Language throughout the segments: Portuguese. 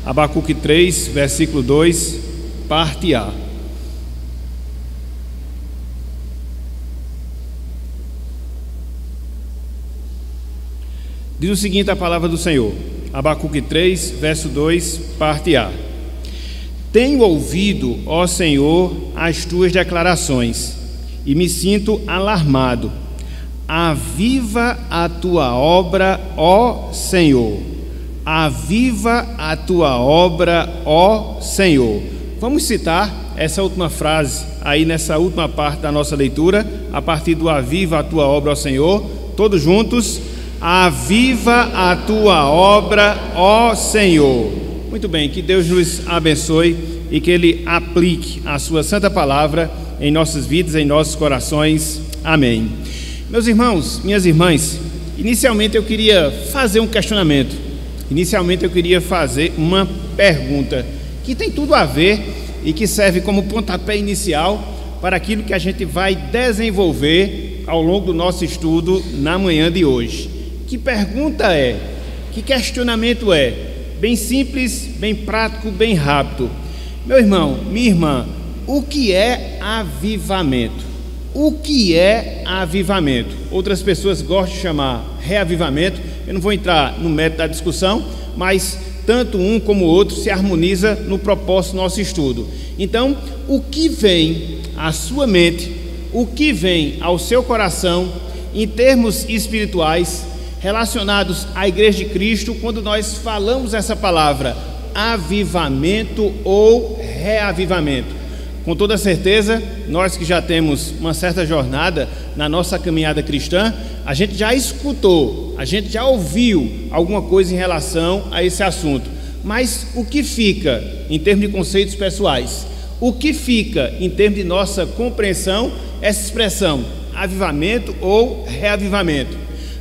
Abacuque 3, versículo 2, parte A. Diz o seguinte a palavra do Senhor, Abacuque 3, verso 2, parte A. Tenho ouvido, ó Senhor, as tuas declarações, e me sinto alarmado. Aviva a tua obra, ó Senhor. Aviva a tua obra, ó Senhor. Vamos citar essa última frase aí nessa última parte da nossa leitura, a partir do aviva a tua obra, ó Senhor. Todos juntos. Aviva a tua obra, ó Senhor. Muito bem, que Deus nos abençoe e que Ele aplique a sua santa palavra em nossas vidas, em nossos corações. Amém. Meus irmãos, minhas irmãs, inicialmente eu queria fazer um questionamento. Inicialmente eu queria fazer uma pergunta que tem tudo a ver e que serve como pontapé inicial para aquilo que a gente vai desenvolver ao longo do nosso estudo na manhã de hoje. Que pergunta é? Que questionamento é? Bem simples, bem prático, bem rápido. Meu irmão, minha irmã, o que é avivamento? O que é avivamento? Outras pessoas gostam de chamar reavivamento. Eu não vou entrar no mérito da discussão, mas tanto um como o outro se harmoniza no propósito do nosso estudo. Então, o que vem à sua mente, o que vem ao seu coração, em termos espirituais, relacionados à Igreja de Cristo, quando nós falamos essa palavra, avivamento ou reavivamento? Com toda certeza, nós que já temos uma certa jornada na nossa caminhada cristã, a gente já escutou, a gente já ouviu alguma coisa em relação a esse assunto. Mas o que fica em termos de conceitos pessoais? O que fica em termos de nossa compreensão, essa expressão, avivamento ou reavivamento?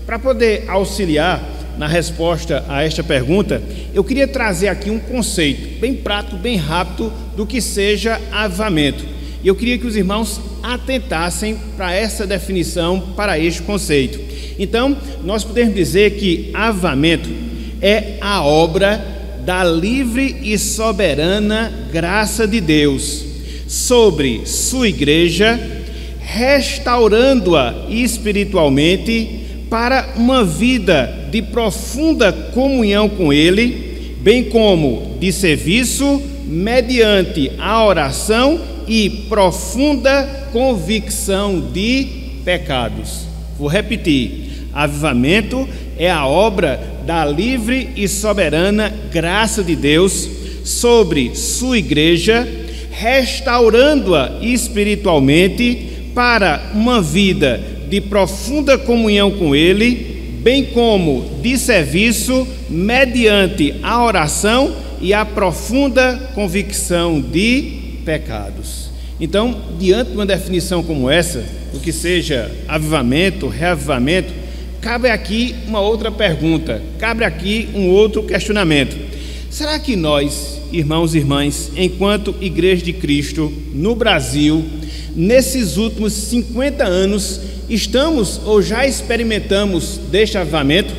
Para poder auxiliar na resposta a esta pergunta, eu queria trazer aqui um conceito bem prático, bem rápido, do que seja avivamento. E eu queria que os irmãos atentassem para essa definição, para este conceito. Então, nós podemos dizer que avivamento é a obra da livre e soberana graça de Deus sobre sua igreja, restaurando-a espiritualmente para uma vida de profunda comunhão com Ele, bem como de serviço mediante a oração e profunda convicção de pecados. Vou repetir: avivamento é a obra da livre e soberana graça de Deus sobre sua igreja, restaurando-a espiritualmente para uma vida de profunda comunhão com Ele, bem como de serviço mediante a oração e a profunda convicção de pecados. Então, diante de uma definição como essa, do que seja avivamento, reavivamento, cabe aqui uma outra pergunta, cabe aqui um outro questionamento. Será que nós, irmãos e irmãs, enquanto Igreja de Cristo no Brasil, nesses últimos 50 anos, estamos ou já experimentamos deste avivamento?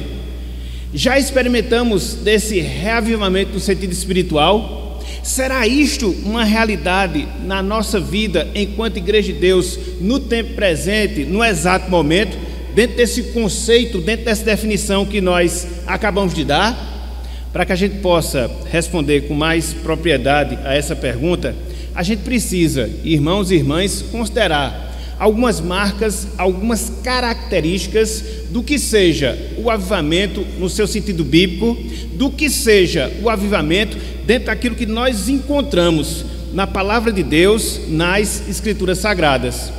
Já experimentamos desse reavivamento no sentido espiritual? Será isto uma realidade na nossa vida enquanto Igreja de Deus no tempo presente, no exato momento, dentro desse conceito, dentro dessa definição que nós acabamos de dar? Para que a gente possa responder com mais propriedade a essa pergunta, a gente precisa, irmãos e irmãs, considerar algumas marcas, algumas características do que seja o avivamento no seu sentido bíblico, do que seja o avivamento dentro daquilo que nós encontramos na palavra de Deus, nas Escrituras Sagradas.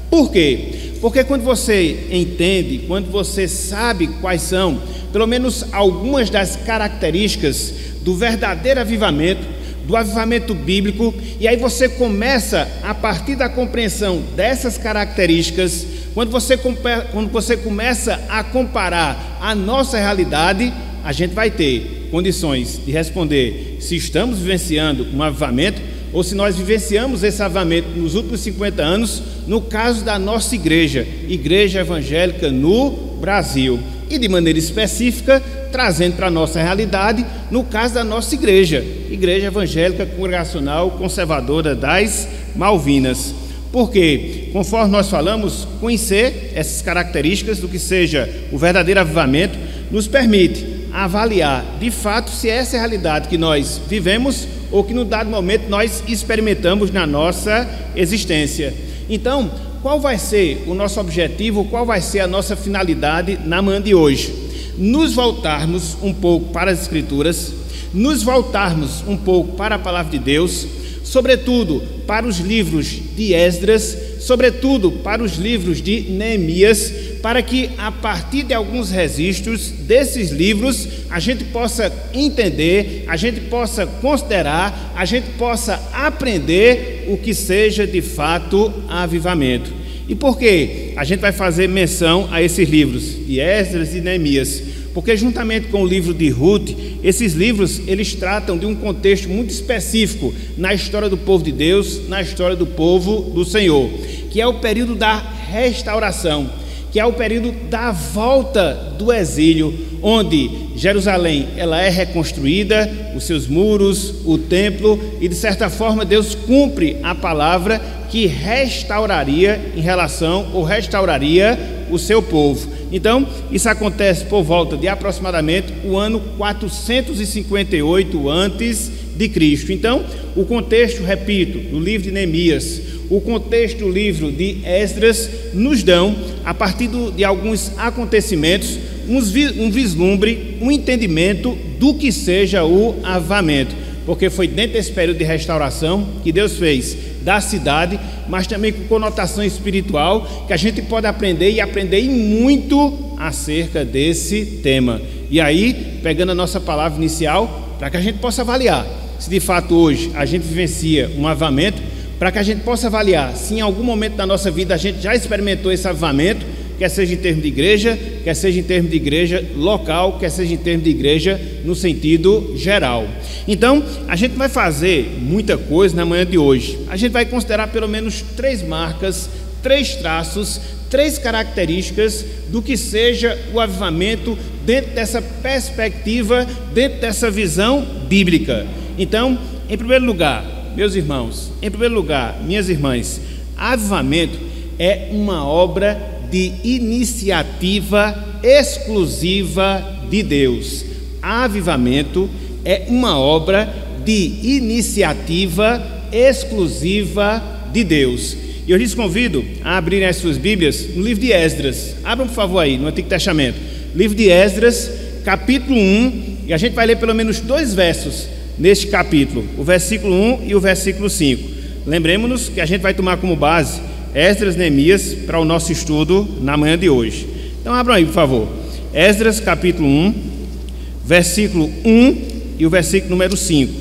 Por quê? Porque quando você entende, quando você sabe quais são, pelo menos algumas das características do verdadeiro avivamento, do avivamento bíblico, e aí você começa, a partir da compreensão dessas características, quando você começa a comparar a nossa realidade, a gente vai ter condições de responder se estamos vivenciando um avivamento ou se nós vivenciamos esse avivamento nos últimos 50 anos, no caso da nossa igreja, Igreja Evangélica no Brasil. e de maneira específica trazendo para a nossa realidade, no caso da nossa igreja, Igreja Evangélica Congregacional Conservadora das Malvinas. Porque, conforme nós falamos, conhecer essas características do que seja o verdadeiro avivamento nos permite avaliar de fato se essa é a realidade que nós vivemos ou que no dado momento nós experimentamos na nossa existência. Então, qual vai ser o nosso objetivo, qual vai ser a nossa finalidade na manhã de hoje? Nos voltarmos um pouco para as Escrituras, nos voltarmos um pouco para a Palavra de Deus, sobretudo para os livros de Esdras, sobretudo para os livros de Neemias, para que a partir de alguns registros desses livros a gente possa entender, a gente possa considerar, a gente possa aprender o que seja de fato avivamento. E por que a gente vai fazer menção a esses livros de Esdras e Neemias? Porque juntamente com o livro de Ruth, esses livros eles tratam de um contexto muito específico na história do povo de Deus, na história do povo do Senhor, que é o período da restauração, que é o período da volta do exílio, onde Jerusalém ela é reconstruída, os seus muros, o templo, e de certa forma Deus cumpre a palavra que restauraria em relação ou restauraria o seu povo. Então, isso acontece por volta de aproximadamente o ano 458 antes de Cristo. Então, o contexto, repito, do livro de Neemias, o contexto do livro de Esdras nos dão, a partir de alguns acontecimentos, um vislumbre, um entendimento do que seja o avivamento, porque foi dentro desse período de restauração que Deus fez da cidade, mas também com conotação espiritual, que a gente pode aprender e aprender muito acerca desse tema. E aí, pegando a nossa palavra inicial, para que a gente possa avaliar se de fato hoje a gente vivencia um avivamento, para que a gente possa avaliar se em algum momento da nossa vida a gente já experimentou esse avivamento, quer seja em termos de igreja, quer seja em termos de igreja local, quer seja em termos de igreja no sentido geral. Então, a gente vai fazer muita coisa na manhã de hoje. A gente vai considerar pelo menos 3 marcas, 3 traços, 3 características do que seja o avivamento dentro dessa perspectiva, dentro dessa visão bíblica. Então, em primeiro lugar, meus irmãos, em primeiro lugar, minhas irmãs, avivamento é uma obra de iniciativa exclusiva de Deus. Avivamento é uma obra de iniciativa exclusiva de Deus. E eu lhes convido a abrirem as suas Bíblias no livro de Esdras. Abram, por favor, aí no Antigo Testamento. Livro de Esdras, capítulo 1, e a gente vai ler pelo menos 2 versos neste capítulo, o versículo 1 e o versículo 5. Lembremos-nos que a gente vai tomar como base Esdras e Neemias para o nosso estudo na manhã de hoje. Então abram aí, por favor. Esdras, capítulo 1, versículo 1 e o versículo número 5.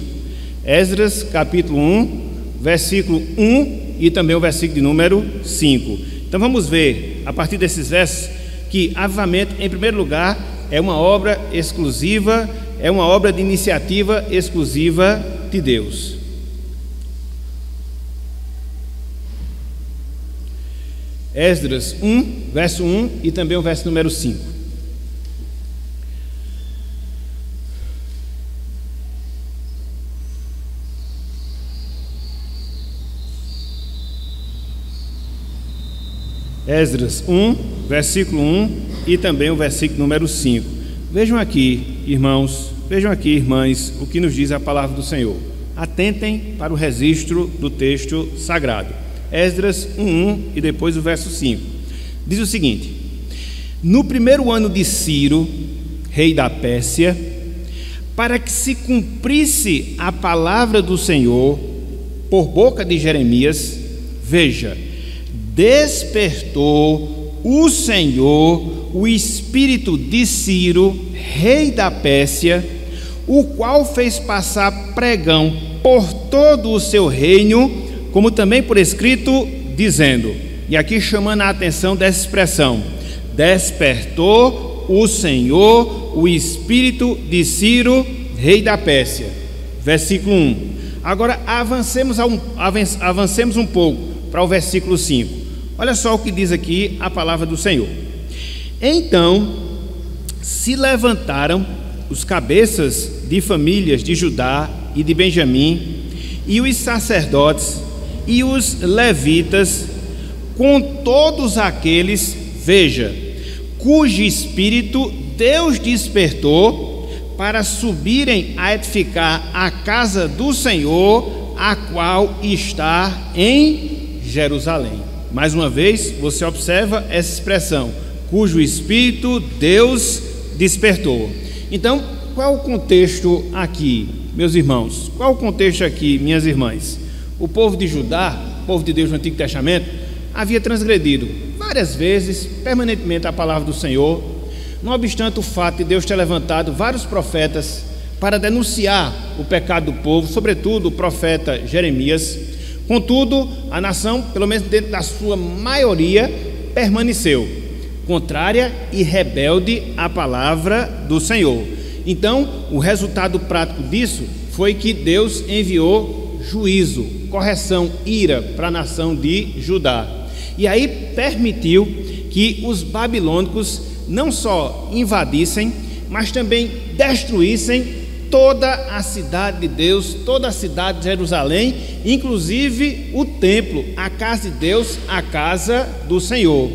Esdras, capítulo 1, versículo 1 e também o versículo de número 5. Então vamos ver, a partir desses versos, que avivamento, em primeiro lugar, é uma obra exclusiva, é uma obra de iniciativa exclusiva de Deus. Esdras 1, verso 1 e também o verso número 5. Esdras 1, versículo 1 e também o versículo número 5. Vejam aqui, irmãos, vejam aqui, irmãs, o que nos diz a palavra do Senhor. Atentem para o registro do texto sagrado. Esdras 1 e depois o verso 5. Diz o seguinte: no primeiro ano de Ciro, rei da Pérsia, para que se cumprisse a palavra do Senhor por boca de Jeremias, veja, despertou o Senhor o espírito de Ciro, rei da Pérsia, o qual fez passar pregão por todo o seu reino, como também por escrito, dizendo, e aqui chamando a atenção dessa expressão, despertou o Senhor o espírito de Ciro, rei da Pérsia. Versículo 1. Agora avancemos um pouco para o versículo 5. Olha só o que diz aqui a palavra do Senhor. Então se levantaram os cabeças de famílias de Judá e de Benjamim, e os sacerdotes e os levitas, com todos aqueles, veja, cujo espírito Deus despertou para subirem a edificar a casa do Senhor, a qual está em Jerusalém. Mais uma vez, você observa essa expressão, cujo espírito Deus despertou. Então, qual o contexto aqui, meus irmãos? Qual o contexto aqui, minhas irmãs? O povo de Judá, o povo de Deus no Antigo Testamento, havia transgredido várias vezes, permanentemente, a palavra do Senhor. Não obstante o fato de Deus ter levantado vários profetas para denunciar o pecado do povo, sobretudo o profeta Jeremias, contudo, a nação, pelo menos dentro da sua maioria, permaneceu contrária e rebelde à palavra do Senhor. Então, o resultado prático disso foi que Deus enviou juízo, correção, ira para a nação de Judá. E aí permitiu que os babilônicos não só invadissem, mas também destruíssem toda a cidade de Deus, toda a cidade de Jerusalém, inclusive o templo, a casa de Deus, a casa do Senhor.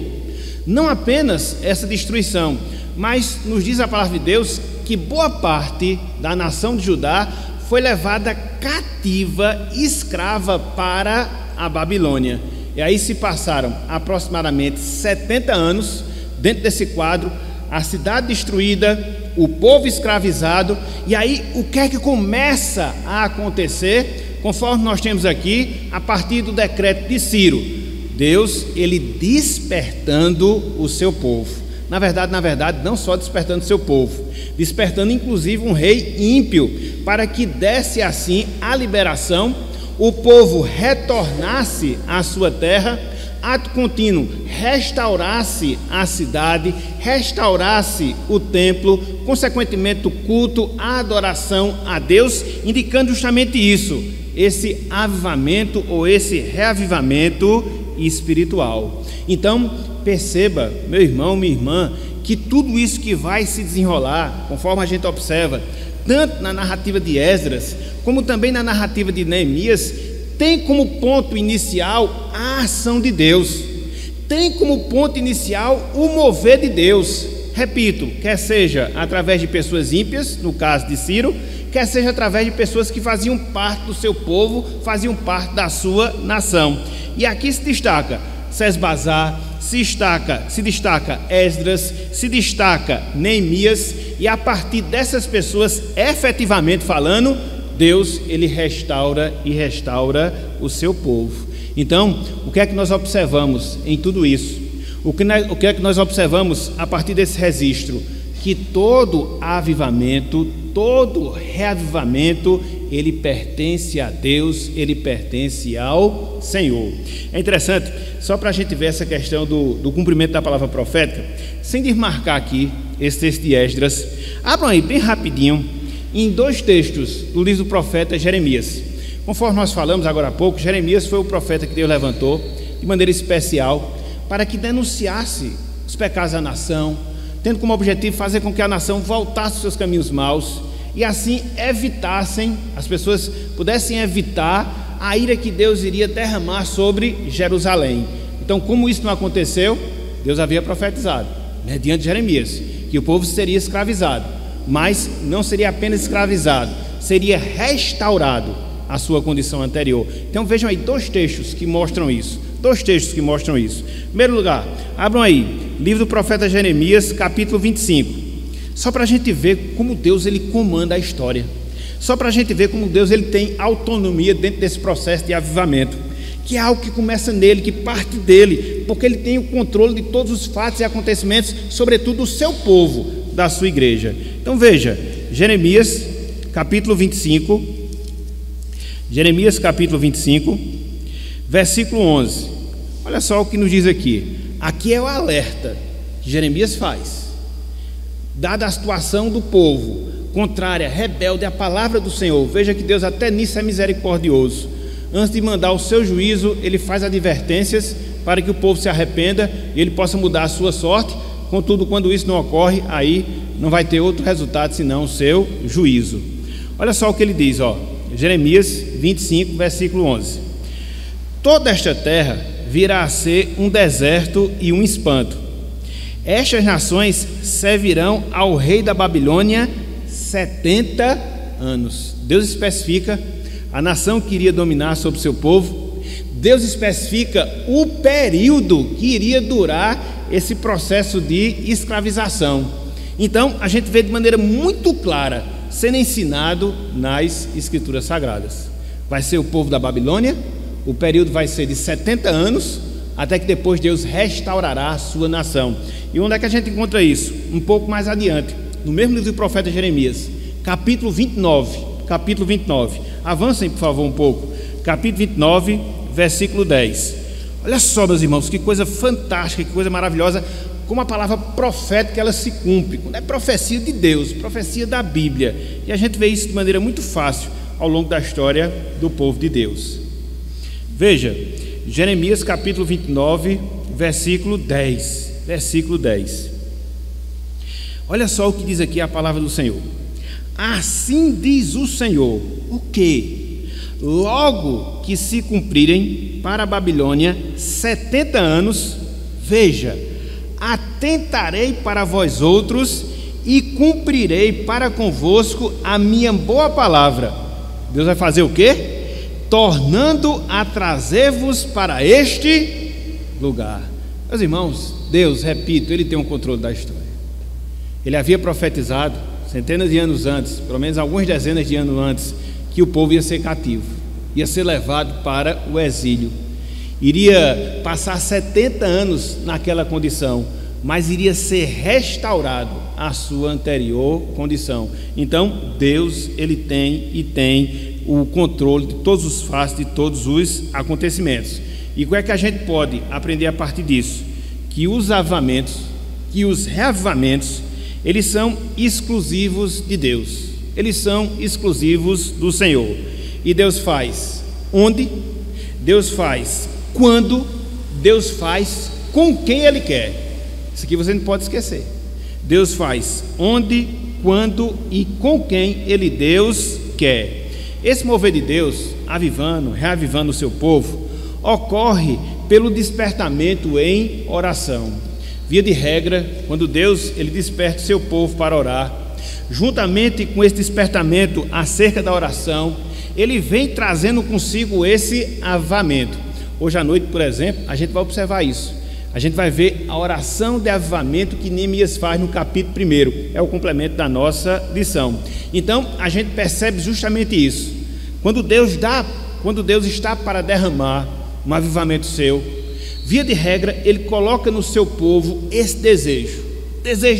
Não apenas essa destruição, mas nos diz a palavra de Deus que boa parte da nação de Judá foi levada cativa, escrava para a Babilônia. E aí se passaram aproximadamente 70 anos dentro desse quadro, a cidade destruída, o povo escravizado. E aí o que é que começa a acontecer? Conforme nós temos aqui, a partir do decreto de Ciro, Deus, ele despertando o seu povo. Na verdade, não só despertando o seu povo, despertando inclusive um rei ímpio, para que desse assim a liberação, o povo retornasse à sua terra, ato contínuo, restaurasse a cidade, restaurasse o templo, consequentemente o culto, a adoração a Deus, indicando justamente isso, esse avivamento ou esse reavivamento espiritual. Então, perceba, meu irmão, minha irmã, que tudo isso que vai se desenrolar, conforme a gente observa, tanto na narrativa de Esdras, como também na narrativa de Neemias, tem como ponto inicial a ação de Deus, tem como ponto inicial o mover de Deus. Repito, quer seja através de pessoas ímpias, no caso de Ciro, quer seja através de pessoas que faziam parte do seu povo, faziam parte da sua nação. E aqui se destaca Sesbazar, se destaca Esdras, se destaca Neemias, e a partir dessas pessoas, efetivamente falando, Deus, ele restaura e restaura o seu povo. Então, o que é que nós observamos em tudo isso? O que é que nós observamos a partir desse registro? Que todo avivamento, todo reavivamento, ele pertence a Deus, ele pertence ao Senhor. É interessante, só para a gente ver essa questão do cumprimento da palavra profética, sem desmarcar aqui esse texto de Esdras, abram aí bem rapidinho em dois textos do livro do profeta Jeremias. Conforme nós falamos agora há pouco, Jeremias foi o profeta que Deus levantou de maneira especial para que denunciasse os pecados da nação, tendo como objetivo fazer com que a nação voltasse aos seus caminhos maus e assim evitassem, as pessoas pudessem evitar a ira que Deus iria derramar sobre Jerusalém. Então, como isso não aconteceu, Deus havia profetizado, mediante Jeremias, que o povo seria escravizado, mas não seria apenas escravizado, seria restaurado à sua condição anterior. Então vejam aí dois textos que mostram isso. Em primeiro lugar, abram aí, livro do profeta Jeremias, capítulo 25. Só para a gente ver como Deus ele comanda a história. Só para a gente ver como Deus ele tem autonomia dentro desse processo de avivamento, que é algo que começa nele, que parte dele, porque ele tem o controle de todos os fatos e acontecimentos, sobretudo do seu povo, da sua igreja. Então veja, Jeremias capítulo 25, versículo 11. Olha só o que nos diz aqui. Aqui é o alerta que Jeremias faz. Dada a situação do povo contrária, rebelde à palavra do Senhor, veja que Deus até nisso é misericordioso. Antes de mandar o seu juízo, ele faz advertências para que o povo se arrependa e ele possa mudar a sua sorte, contudo, quando isso não ocorre, aí não vai ter outro resultado senão o seu juízo. Olha só o que ele diz, Jeremias 25, versículo 11: toda esta terra virá a ser um deserto e um espanto. Estas nações servirão ao rei da Babilônia 70 anos. Deus especifica a nação que iria dominar sobre o seu povo. Deus especifica o período que iria durar esse processo de escravização. Então, a gente vê de maneira muito clara sendo ensinado nas Escrituras Sagradas. Vai ser o povo da Babilônia, o período vai ser de 70 anos, até que depois Deus restaurará a sua nação. E onde é que a gente encontra isso? Um pouco mais adiante, no mesmo livro do profeta Jeremias, capítulo 29. Avancem, por favor, um pouco. Capítulo 29, versículo 10. Olha só, meus irmãos, que coisa fantástica, que coisa maravilhosa, como a palavra profética ela se cumpre. Quando é profecia de Deus, profecia da Bíblia. E a gente vê isso de maneira muito fácil ao longo da história do povo de Deus. Veja, Jeremias capítulo 29, versículo 10. Versículo 10. Olha só o que diz aqui a palavra do Senhor. Assim diz o Senhor, o quê? Logo que se cumprirem para a Babilônia 70 anos, veja, atentarei para vós outros e cumprirei para convosco a minha boa palavra. Deus vai fazer o quê? Tornando a trazer-vos para este lugar. Meus irmãos, Deus, repito, Ele tem um controle da história. Ele havia profetizado centenas de anos antes, pelo menos algumas dezenas de anos antes, que o povo ia ser cativo, ia ser levado para o exílio, iria passar 70 anos naquela condição, mas iria ser restaurado à sua anterior condição. Então Deus, Ele tem o controle de todos os fatos, de todos os acontecimentos. E o que é que a gente pode aprender a partir disso? Que os avivamentos, que os reavivamentos, eles são exclusivos de Deus, eles são exclusivos do Senhor. E Deus faz onde, Deus faz quando, Deus faz com quem Ele quer. Isso aqui você não pode esquecer. Deus faz onde, quando e com quem Deus quer. Esse mover de Deus, avivando, reavivando o seu povo, ocorre pelo despertamento em oração. Via de regra, quando Deus ele desperta o seu povo para orar, juntamente com esse despertamento acerca da oração, Ele vem trazendo consigo esse avivamento. Hoje à noite, por exemplo, a gente vai observar isso. A gente vai ver a oração de avivamento que Neemias faz no capítulo 1. É o complemento da nossa lição. Então, a gente percebe justamente isso. Quando Deus está para derramar um avivamento seu, via de regra, Ele coloca no seu povo esse desejo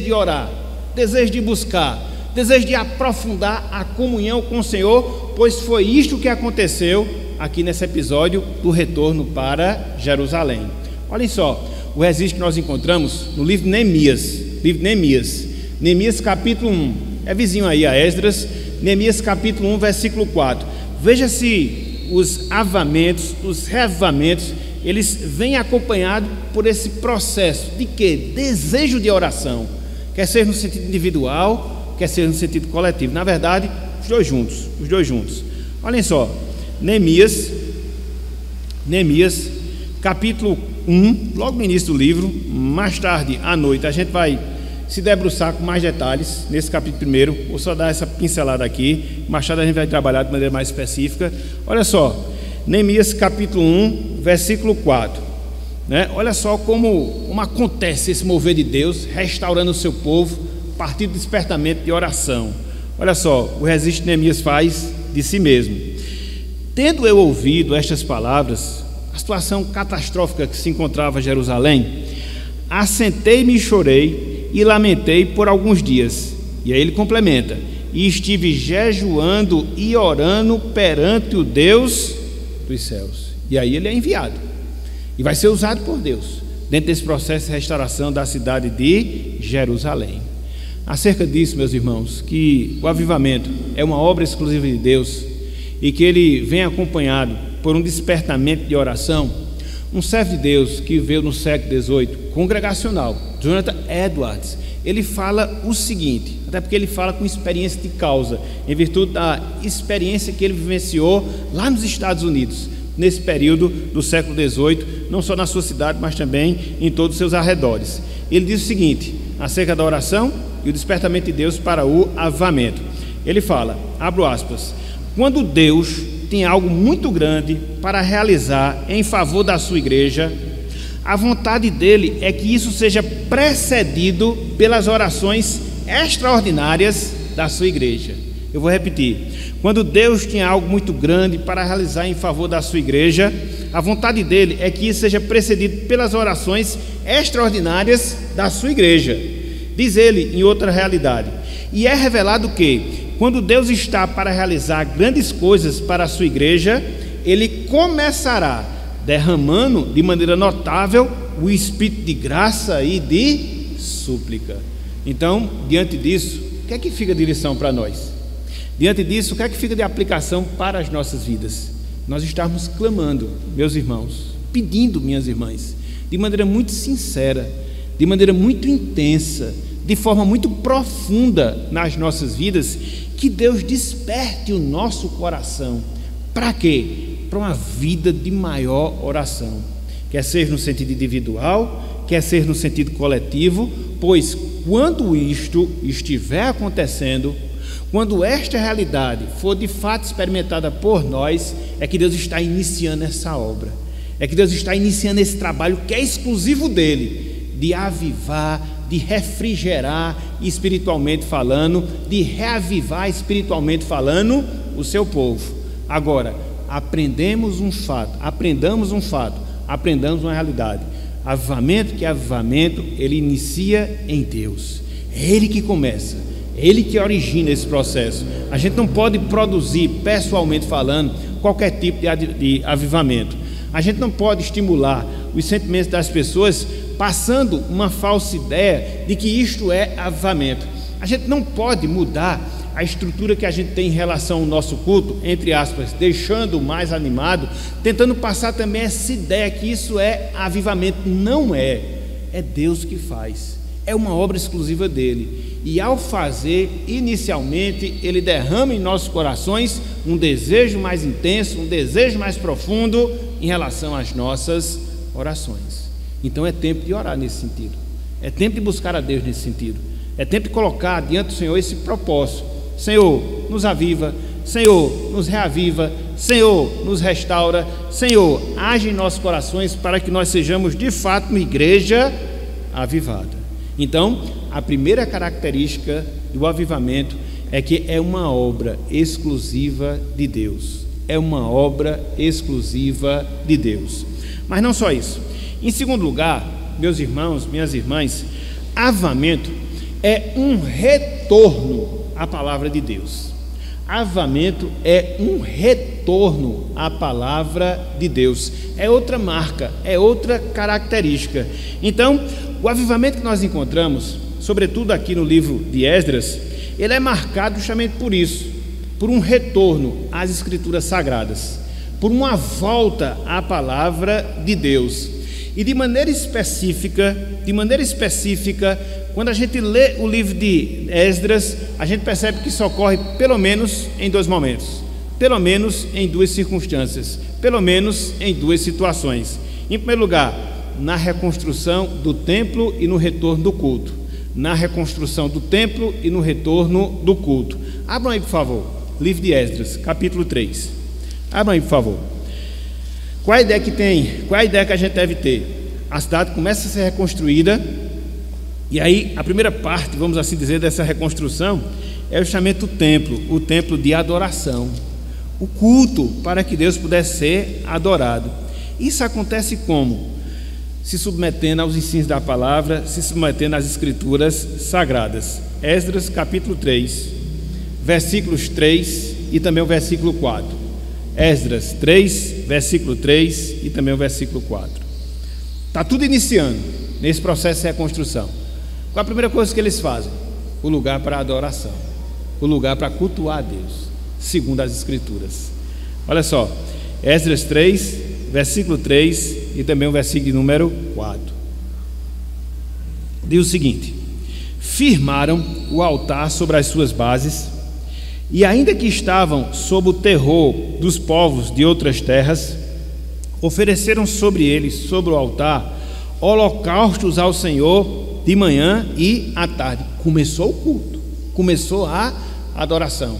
de orar, desejo de buscar, desejo de aprofundar a comunhão com o Senhor, pois foi isto que aconteceu aqui nesse episódio do retorno para Jerusalém. Olhem só, o registro que nós encontramos no livro de Neemias capítulo 1, é vizinho aí a Esdras, Neemias capítulo 1, versículo 4. Veja se os avivamentos, os reavivamentos, eles vêm acompanhados por esse processo de quê? Desejo de oração, quer ser no sentido individual, quer ser no sentido coletivo. Na verdade, os dois juntos. Olhem só, Neemias capítulo 1, logo no início do livro. Mais tarde à noite a gente vai se debruçar com mais detalhes nesse capítulo 1. Vou só dar essa pincelada aqui, mais tarde a gente vai trabalhar de maneira mais específica. Olha só, Neemias capítulo 1, versículo 4, né? Olha só como acontece esse mover de Deus, restaurando o seu povo, a partir do despertamento de oração. Olha só, o registro de Neemias faz de si mesmo. Tendo eu ouvido estas palavras, a situação catastrófica que se encontrava em Jerusalém, assentei-me e chorei e lamentei por alguns dias. E aí ele complementa: e estive jejuando e orando perante o Deus dos céus. E aí ele é enviado e vai ser usado por Deus dentro desse processo de restauração da cidade de Jerusalém. Acerca disso, meus irmãos, que o avivamento é uma obra exclusiva de Deus e que ele vem acompanhado por um despertamento de oração, Um servo de Deus que veio no século XVIII, congregacional, Jonathan Edwards, ele fala o seguinte, até porque ele fala com experiência de causa, em virtude da experiência que ele vivenciou lá nos Estados Unidos, nesse período do século XVIII, não só na sua cidade, mas também em todos os seus arredores. Ele diz o seguinte, acerca da oração e o despertamento de Deus para o avivamento. Ele fala, abro aspas, quando Deus tem algo muito grande para realizar em favor da sua igreja, a vontade dele é que isso seja precedido pelas orações extraordinárias da sua igreja. Eu vou repetir, quando Deus tem algo muito grande para realizar em favor da sua igreja, a vontade dele é que isso seja precedido pelas orações extraordinárias da sua igreja. Diz ele em outra realidade, e é revelado que quando Deus está para realizar grandes coisas para a sua igreja, ele começará derramando de maneira notável o espírito de graça e de súplica. Então, diante disso, o que é que fica de lição para nós? Diante disso, o que é que fica de aplicação para as nossas vidas? Nós estamos clamando, meus irmãos, pedindo, minhas irmãs, de maneira muito sincera, de maneira muito intensa, de forma muito profunda nas nossas vidas, que Deus desperte o nosso coração. Para quê? Para uma vida de maior oração. Quer ser no sentido individual, quer ser no sentido coletivo, pois quando isto estiver acontecendo, quando esta realidade for de fato experimentada por nós, é que Deus está iniciando essa obra, é que Deus está iniciando esse trabalho que é exclusivo dele, de avivar, de refrigerar espiritualmente falando, de reavivar espiritualmente falando o seu povo. Agora, aprendamos um fato, aprendamos uma realidade. Avivamento que é avivamento, ele inicia em Deus, é Ele que começa, é Ele que origina esse processo. A gente não pode produzir, pessoalmente falando, qualquer tipo de avivamento. A gente não pode estimular os sentimentos das pessoas passando uma falsa ideia de que isto é avivamento. A gente não pode mudar a estrutura que a gente tem em relação ao nosso culto, entre aspas, deixando mais animado, tentando passar também essa ideia que isso é avivamento. Não é, é Deus que faz, é uma obra exclusiva dele, e ao fazer, inicialmente, ele derrama em nossos corações um desejo mais intenso, um desejo mais profundo em relação às nossas orações. Então é tempo de orar nesse sentido, é tempo de buscar a Deus nesse sentido, é tempo de colocar diante do Senhor esse propósito. Senhor, nos aviva, Senhor, nos reaviva, Senhor, nos restaura, Senhor, age em nossos corações para que nós sejamos de fato uma igreja avivada. Então, a primeira característica do avivamento é que é uma obra exclusiva de Deus, é uma obra exclusiva de Deus. Mas não só isso. Em segundo lugar, meus irmãos, minhas irmãs, avivamento é um retorno à palavra de Deus. Avivamento é um retorno à palavra de Deus, é outra marca, é outra característica. Então, o avivamento que nós encontramos, sobretudo aqui no livro de Esdras, ele é marcado justamente por isso, por um retorno às Escrituras Sagradas, por uma volta à palavra de Deus. E de maneira específica, quando a gente lê o livro de Esdras, a gente percebe que isso ocorre pelo menos em dois momentos, pelo menos em duas circunstâncias, pelo menos em duas situações. Em primeiro lugar, na reconstrução do templo e no retorno do culto. Na reconstrução do templo e no retorno do culto. Abram aí, por favor, livro de Esdras, capítulo 3. Abram aí, por favor. Qual a ideia que tem? Qual a ideia que a gente deve ter? A cidade começa a ser reconstruída, e aí a primeira parte, vamos assim dizer, dessa reconstrução é justamente o templo de adoração, o culto para que Deus pudesse ser adorado. Isso acontece como? Se submetendo aos ensinos da palavra, se submetendo às Escrituras Sagradas. Esdras capítulo 3, versículos 3 e também o versículo 4. Esdras 3, versículo 3 e também o versículo 4. Está tudo iniciando nesse processo de reconstrução. Qual a primeira coisa que eles fazem? O lugar para adoração, o lugar para cultuar a Deus, segundo as Escrituras. Olha só, Esdras 3, versículo 3 e também o versículo número 4. Diz o seguinte: firmaram o altar sobre as suas bases, e ainda que estavam sob o terror dos povos de outras terras, ofereceram sobre eles, sobre o altar, holocaustos ao Senhor de manhã e à tarde. Começou o culto, começou a adoração.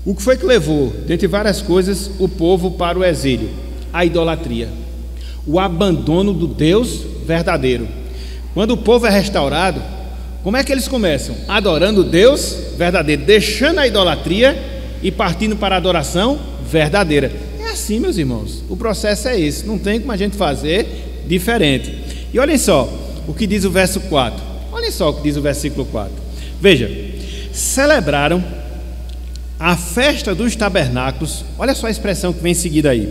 O que foi que levou, dentre várias coisas, o povo para o exílio? A idolatria, o abandono do Deus verdadeiro. Quando o povo é restaurado, como é que eles começam? Adorando o Deus verdadeiro, deixando a idolatria e partindo para a adoração verdadeira. É assim, meus irmãos, o processo é esse, não tem como a gente fazer diferente. E olhem só o que diz o verso 4, olhem só o que diz o versículo 4. Veja: celebraram a festa dos tabernáculos. Olha só a expressão que vem em seguida aí: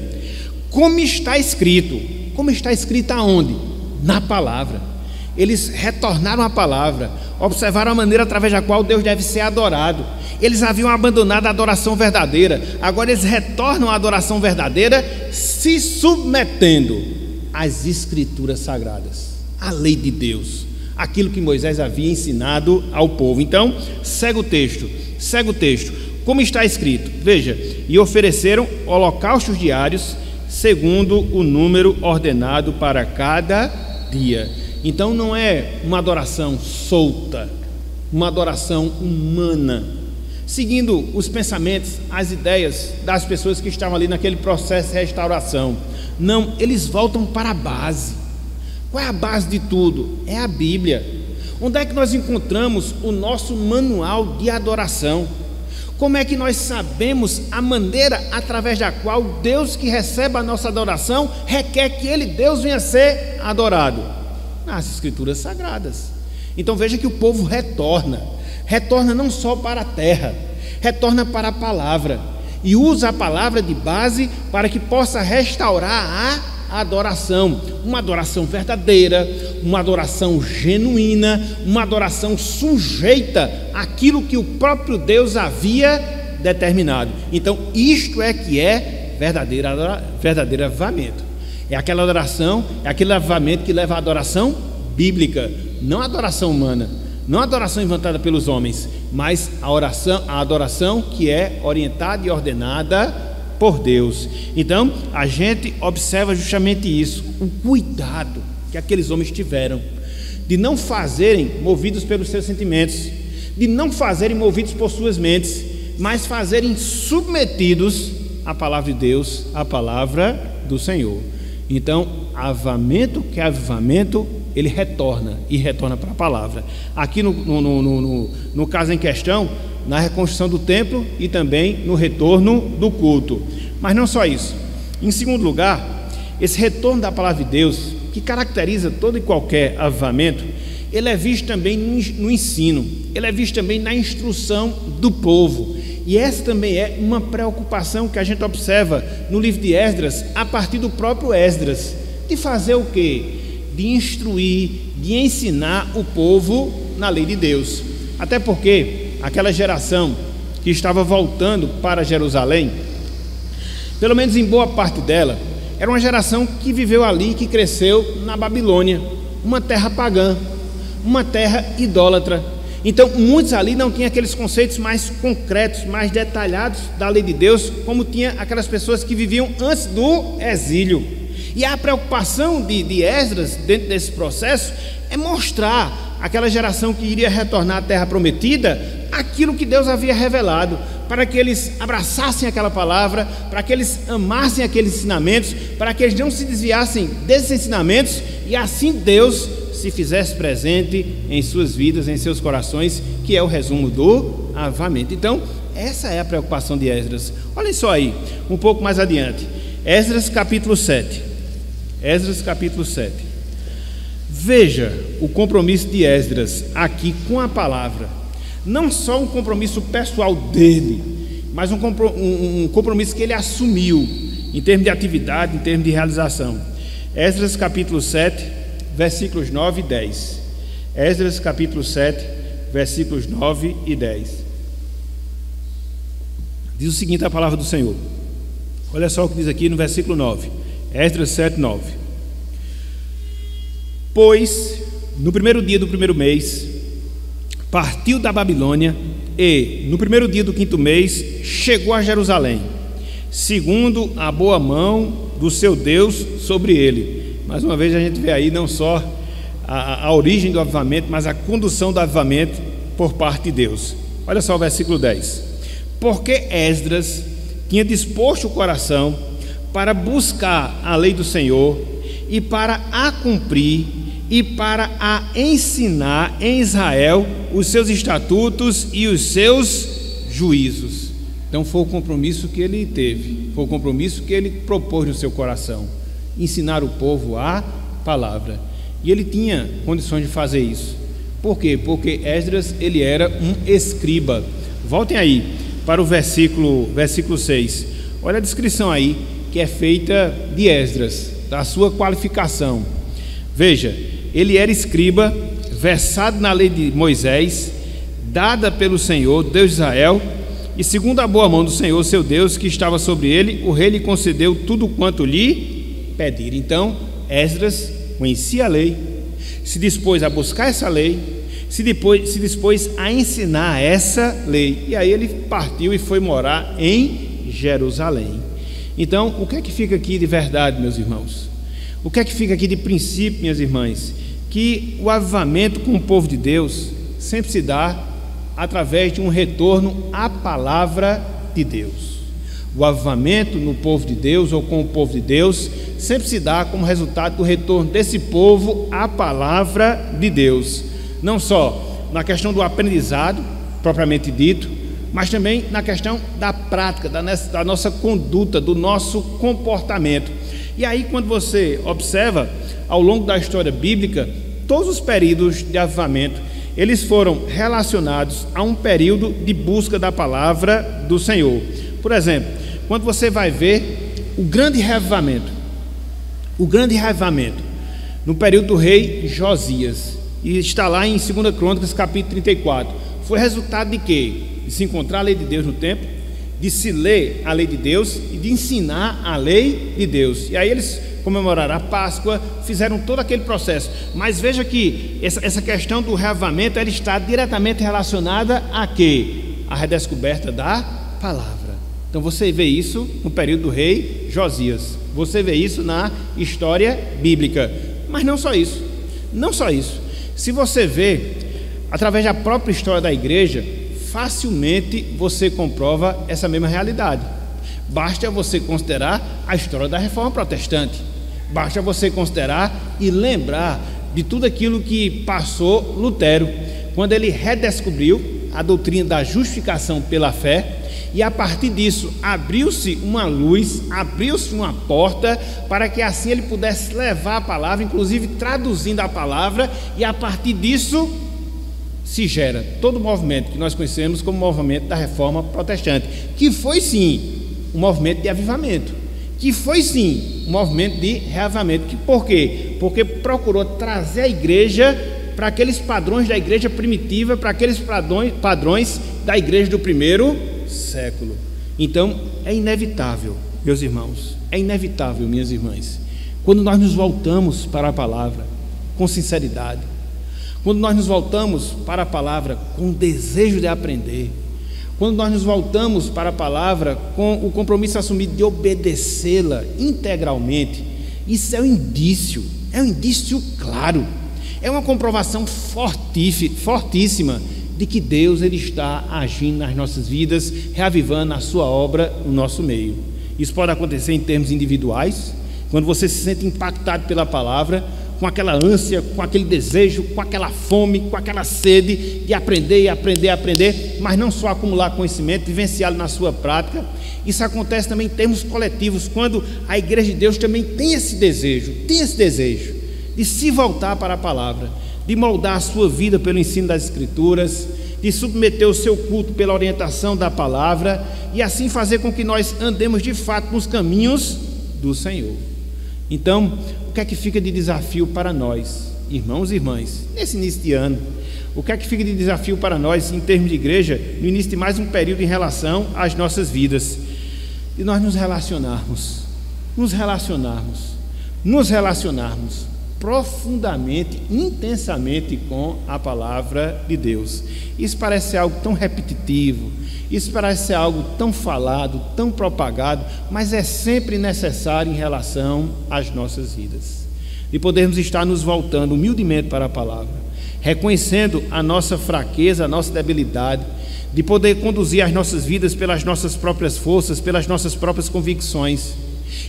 como está escrito. Como está escrito aonde? Na palavra. Eles retornaram à palavra, observaram a maneira através da qual Deus deve ser adorado. Eles haviam abandonado a adoração verdadeira, agora eles retornam à adoração verdadeira, se submetendo às escrituras sagradas, à lei de Deus, aquilo que Moisés havia ensinado ao povo. Então, segue o texto. Como está escrito, veja: e ofereceram holocaustos diários, segundo o número ordenado para cada dia. Então não é uma adoração solta, uma adoração humana, seguindo os pensamentos, as ideias das pessoas que estavam ali naquele processo de restauração. Não, eles voltam para a base. Qual é a base de tudo? É a Bíblia. Onde é que nós encontramos o nosso manual de adoração? Como é que nós sabemos a maneira através da qual Deus que recebe a nossa adoração requer que Ele, Deus, venha ser adorado? Nas escrituras sagradas. Então veja que o povo retorna não só para a terra, retorna para a palavra, e usa a palavra de base para que possa restaurar a adoração, uma adoração verdadeira, uma adoração genuína, uma adoração sujeita àquilo que o próprio Deus havia determinado. Então isto é que é verdadeiro avivamento. É aquela adoração, é aquele avivamento que leva à adoração bíblica, não a adoração humana, não a adoração inventada pelos homens, mas a adoração que é orientada e ordenada por Deus. Então a gente observa justamente isso, o cuidado que aqueles homens tiveram de não fazerem movidos pelos seus sentimentos, de não fazerem movidos por suas mentes, mas fazerem submetidos à palavra de Deus, à palavra do Senhor. Então, avivamento que é avivamento, ele retorna para a palavra. Aqui no caso em questão, na reconstrução do templo e também no retorno do culto. Mas não só isso. Em segundo lugar, esse retorno da palavra de Deus, que caracteriza todo e qualquer avivamento, ele é visto também no ensino, ele é visto também na instrução do povo. E essa também é uma preocupação que a gente observa no livro de Esdras, a partir do próprio Esdras, de fazer o quê? De instruir, de ensinar o povo na lei de Deus. Até porque aquela geração que estava voltando para Jerusalém, pelo menos em boa parte dela, era uma geração que viveu ali, que cresceu na Babilônia, uma terra pagã, uma terra idólatra. Então muitos ali não tinham aqueles conceitos mais concretos, mais detalhados da lei de Deus, como tinha aquelas pessoas que viviam antes do exílio. E a preocupação de Esdras dentro desse processo é mostrar àquela geração que iria retornar à terra prometida aquilo que Deus havia revelado, para que eles abraçassem aquela palavra, para que eles amassem aqueles ensinamentos, para que eles não se desviassem desses ensinamentos, e assim Deus se fizesse presente em suas vidas, em seus corações, que é o resumo do avivamento. Então essa é a preocupação de Esdras. Olhem só aí, um pouco mais adiante, Esdras capítulo 7. Esdras capítulo 7. Veja o compromisso de Esdras aqui com a palavra. Não só um compromisso pessoal dele, mas um compromisso que ele assumiu em termos de atividade, em termos de realização. Esdras capítulo 7, versículos 9 e 10. Esdras capítulo 7, versículos 9 e 10. Diz o seguinte a palavra do Senhor. Olha só o que diz aqui no versículo 9. Esdras 7:9. Pois, no primeiro dia do primeiro mês, partiu da Babilônia e, no primeiro dia do quinto mês, chegou a Jerusalém, segundo a boa mão do seu Deus sobre ele. Mais uma vez a gente vê aí não só a origem do avivamento, mas a condução do avivamento por parte de Deus. Olha só o versículo 10. Porque Esdras tinha disposto o coração para buscar a lei do Senhor e para a cumprir e para a ensinar em Israel os seus estatutos e os seus juízos. Então foi o compromisso que ele teve, foi o compromisso que ele propôs no seu coração, ensinar o povo a palavra. E ele tinha condições de fazer isso. Por quê? Porque Esdras, ele era um escriba. Voltem aí para o versículo 6. Olha a descrição aí que é feita de Esdras, da sua qualificação. Veja, ele era escriba, versado na lei de Moisés, dada pelo Senhor, Deus de Israel, e segundo a boa mão do Senhor, seu Deus, que estava sobre ele, o rei lhe concedeu tudo quanto lhe pedir. Então, Esdras conhecia a lei, se dispôs a buscar essa lei, se dispôs a ensinar essa lei, e aí ele partiu e foi morar em Jerusalém. Então, o que é que fica aqui de verdade, meus irmãos? O que é que fica aqui de princípio, minhas irmãs? Que o avivamento com o povo de Deus sempre se dá através de um retorno à palavra de Deus. O avivamento no povo de Deus ou com o povo de Deus sempre se dá como resultado do retorno desse povo à palavra de Deus. Não só na questão do aprendizado, propriamente dito, mas também na questão da prática, da nossa conduta, do nosso comportamento. E aí, quando você observa, ao longo da história bíblica, todos os períodos de avivamento, eles foram relacionados a um período de busca da palavra do Senhor. Por exemplo, quando você vai ver o grande reavivamento no período do rei Josias, e está lá em 2 Crônicas, capítulo 34, foi resultado de quê? De se encontrar a lei de Deus no templo, de se ler a lei de Deus e de ensinar a lei de Deus. E aí eles comemoraram a Páscoa, fizeram todo aquele processo. Mas veja que essa questão do reavivamento, ela está diretamente relacionada a quê? A redescoberta da palavra. Então você vê isso no período do rei Josias, você vê isso na história bíblica. Mas não só isso, se você vê através da própria história da igreja, facilmente você comprova essa mesma realidade. Basta você considerar a história da Reforma Protestante, basta você considerar e lembrar de tudo aquilo que passou Lutero, quando ele redescobriu a doutrina da justificação pela fé, e a partir disso abriu-se uma luz, abriu-se uma porta para que assim ele pudesse levar a palavra, inclusive traduzindo a palavra, e a partir disso se gera todo o movimento que nós conhecemos como movimento da Reforma Protestante, que foi sim um movimento de avivamento, que foi sim um movimento de reavivamento. Por quê? Porque procurou trazer a igreja para aqueles padrões da igreja primitiva, para aqueles padrões da igreja do primeiro século. Então é inevitável, meus irmãos, é inevitável, minhas irmãs, quando nós nos voltamos para a palavra com sinceridade, quando nós nos voltamos para a palavra com desejo de aprender, quando nós nos voltamos para a palavra com o compromisso assumido de obedecê-la integralmente, isso é um indício claro, é uma comprovação fortíssima de que Deus ele está agindo nas nossas vidas, reavivando a sua obra no nosso meio. Isso pode acontecer em termos individuais, quando você se sente impactado pela palavra, com aquela ânsia, com aquele desejo, com aquela fome, com aquela sede de aprender, mas não só acumular conhecimento, vivenciá-lo na sua prática. Isso acontece também em termos coletivos, quando a igreja de Deus também tem esse desejo de se voltar para a palavra, de moldar a sua vida pelo ensino das Escrituras, de submeter o seu culto pela orientação da palavra, e assim fazer com que nós andemos de fato nos caminhos do Senhor. Então, o que é que fica de desafio para nós, irmãos e irmãs, nesse início de ano? O que é que fica de desafio para nós, em termos de igreja, no início de mais um período em relação às nossas vidas? De nós nos relacionarmos nos relacionarmos profundamente, intensamente com a palavra de Deus. Isso parece ser algo tão repetitivo, isso parece ser algo tão falado, tão propagado, mas é sempre necessário em relação às nossas vidas, de podermos estar nos voltando humildemente para a palavra, reconhecendo a nossa fraqueza, a nossa debilidade, de poder conduzir as nossas vidas pelas nossas próprias forças, pelas nossas próprias convicções,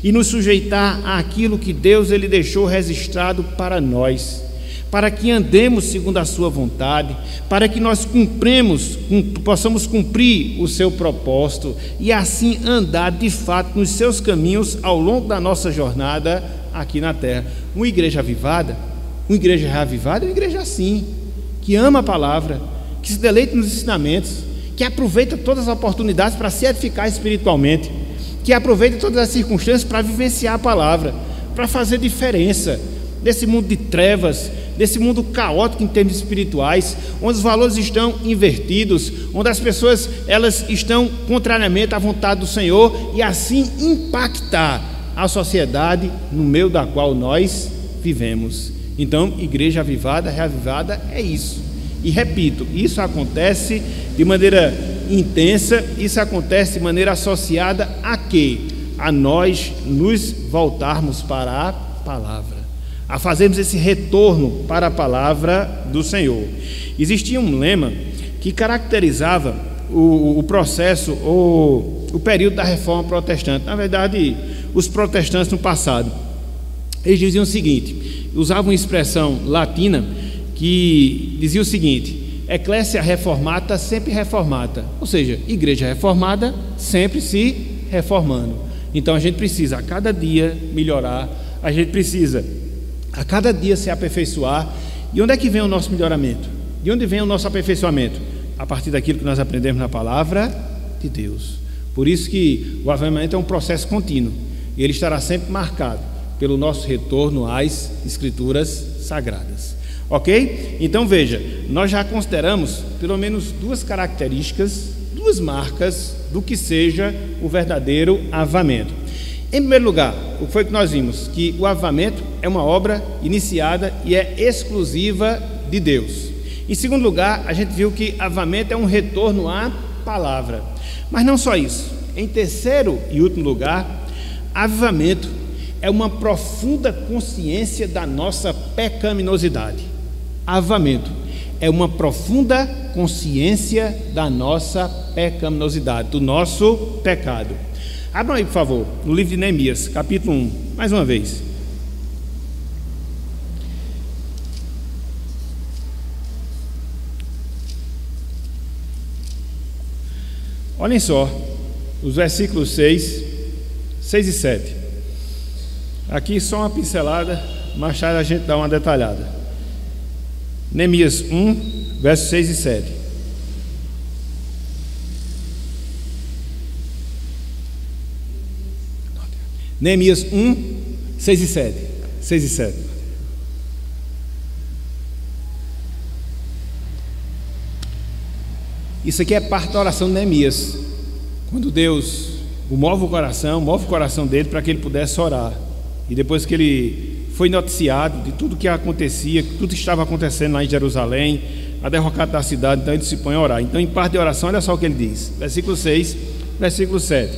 e nos sujeitar àquilo que Deus ele deixou registrado para nós, para que andemos segundo a sua vontade, para que nós possamos cumprir o seu propósito e assim andar de fato nos seus caminhos ao longo da nossa jornada aqui na terra. Uma igreja avivada, uma igreja reavivada é uma igreja assim, que ama a palavra, que se deleita nos ensinamentos, que aproveita todas as oportunidades para se edificar espiritualmente, que aproveita todas as circunstâncias para vivenciar a palavra, para fazer diferença desse mundo de trevas, desse mundo caótico em termos espirituais, onde os valores estão invertidos, onde as pessoas elas estão contrariamente à vontade do Senhor, e assim impactar a sociedade no meio da qual nós vivemos. Então, igreja avivada, reavivada é isso. E repito, isso acontece de maneira intensa, isso acontece de maneira associada a quê? A nós nos voltarmos para a palavra, a fazermos esse retorno para a palavra do Senhor. Existia um lema que caracterizava o processo ou o período da reforma protestante. Na verdade, os protestantes no passado, eles diziam o seguinte, usavam uma expressão latina que dizia o seguinte: Ecclesia reformata sempre reformata, ou seja, igreja reformada sempre se reformando. Então a gente precisa a cada dia melhorar, a gente precisa a cada dia se aperfeiçoar. E onde é que vem o nosso melhoramento? De onde vem o nosso aperfeiçoamento? A partir daquilo que nós aprendemos na palavra de Deus. Por isso que o avivamento é um processo contínuo, e ele estará sempre marcado pelo nosso retorno às Escrituras Sagradas. Ok? Então veja, nós já consideramos pelo menos duas características, duas marcas do que seja o verdadeiro avivamento. Em primeiro lugar, o que foi que nós vimos? Que o avivamento é uma obra iniciada e é exclusiva de Deus. Em segundo lugar, a gente viu que avivamento é um retorno à palavra. Mas não só isso. Em terceiro e último lugar, avivamento é uma profunda consciência da nossa pecaminosidade. Avivamento é uma profunda consciência da nossa pecaminosidade, do nosso pecado. Abram aí, por favor, no livro de Neemias, capítulo 1, mais uma vez. Olhem só, os versículos 6 e 7. Aqui só uma pincelada, mais tarde a gente dá uma detalhada. Neemias 1, versos 6 e 7. Neemias 1, 6 e 7. 6 e 7. Isso aqui é parte da oração de Neemias, quando Deus move o coração dele para que ele pudesse orar. E depois que ele foi noticiado de tudo que acontecia, tudo que estava acontecendo lá em Jerusalém, a derrocada da cidade, então ele se põe a orar. Então, em parte de oração, olha só o que ele diz, versículo 6, versículo 7.